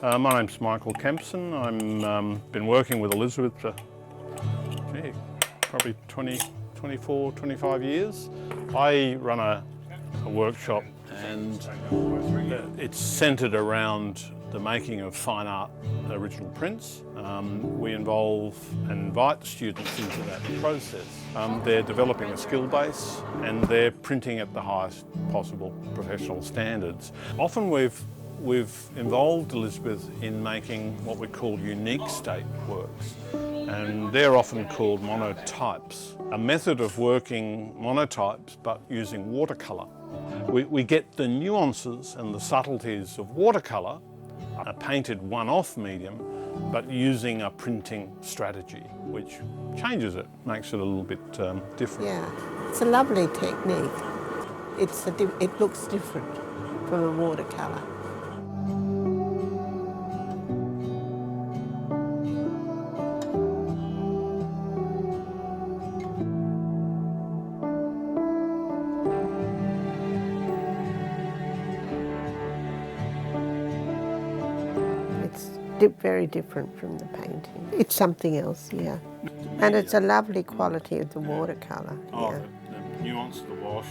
My name's Michael Kempton. I've been working with Elisabeth for probably 24, 25 years. I run a workshop, and it's centred around the making of fine art original prints. We involve and invite the students into that process. They're developing a skill base and they're printing at the highest possible professional standards. Often we've involved Elisabeth in making what we call unique state works, and they're often called monotypes. A method of working monotypes but using watercolour. We get the nuances and the subtleties of watercolour, a painted one-off medium, but using a printing strategy, which changes it, makes it a little bit different. Yeah, it's a lovely technique. It looks different from a watercolour. Very different from the painting. It's something else, yeah. And it's a lovely quality of the watercolour. Oh, the nuance of the wash,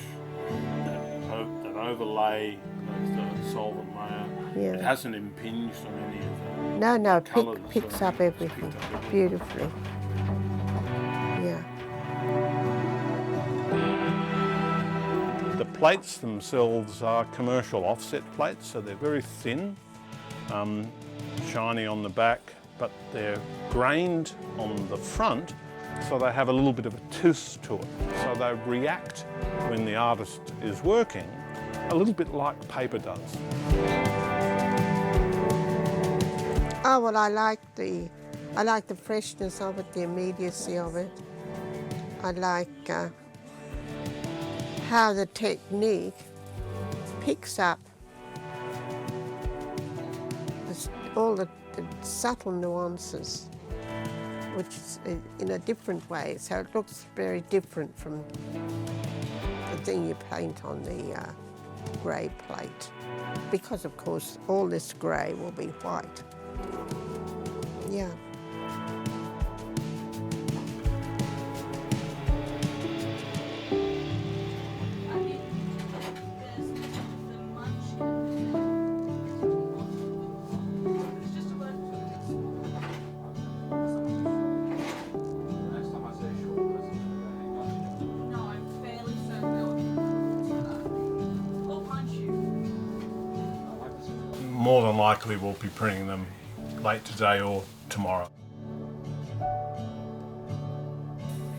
that overlay, the solvent layer. Yeah. It hasn't impinged on any of the No, colours. picks up everything beautifully. Yeah. The plates themselves are commercial offset plates, so they're very thin. Shiny on the back, but they're grained on the front, so they have a little bit of a tooth to it. So they react when the artist is working, a little bit like paper does. Oh well, I like the freshness of it, the immediacy of it. I like how the technique picks up all the subtle nuances, which is in a different way, so it looks very different from the thing you paint on the grey plate, because of course all this grey will be white. Yeah. More than likely we'll be printing them late today or tomorrow.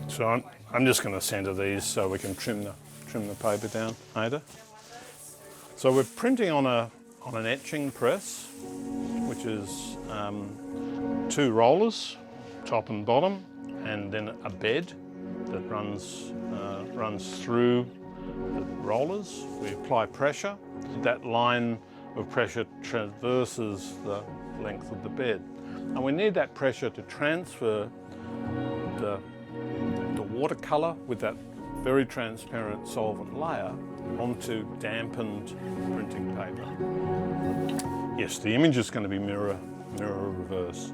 So I'm just going to centre these so we can trim the paper down, Ada. So we're printing on an etching press, which is 2 rollers, top and bottom, and then a bed that runs through the rollers. We apply pressure. That line of pressure traverses the length of the bed. And we need that pressure to transfer the watercolour with that very transparent solvent layer onto dampened printing paper. Yes, the image is going to be mirror reverse.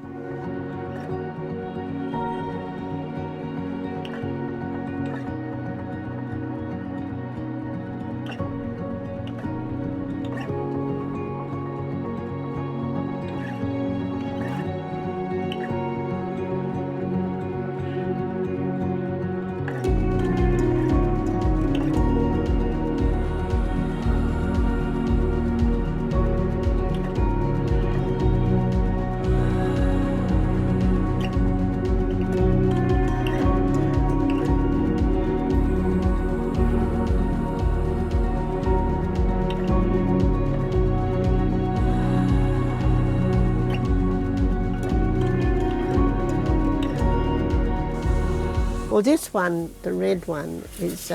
Well, this one, the red one, is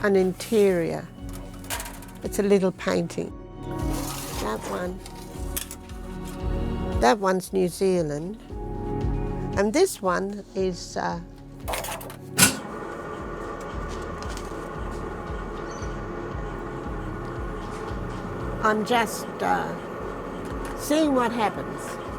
an interior. It's a little painting. That one's New Zealand. And this one is I'm just seeing what happens.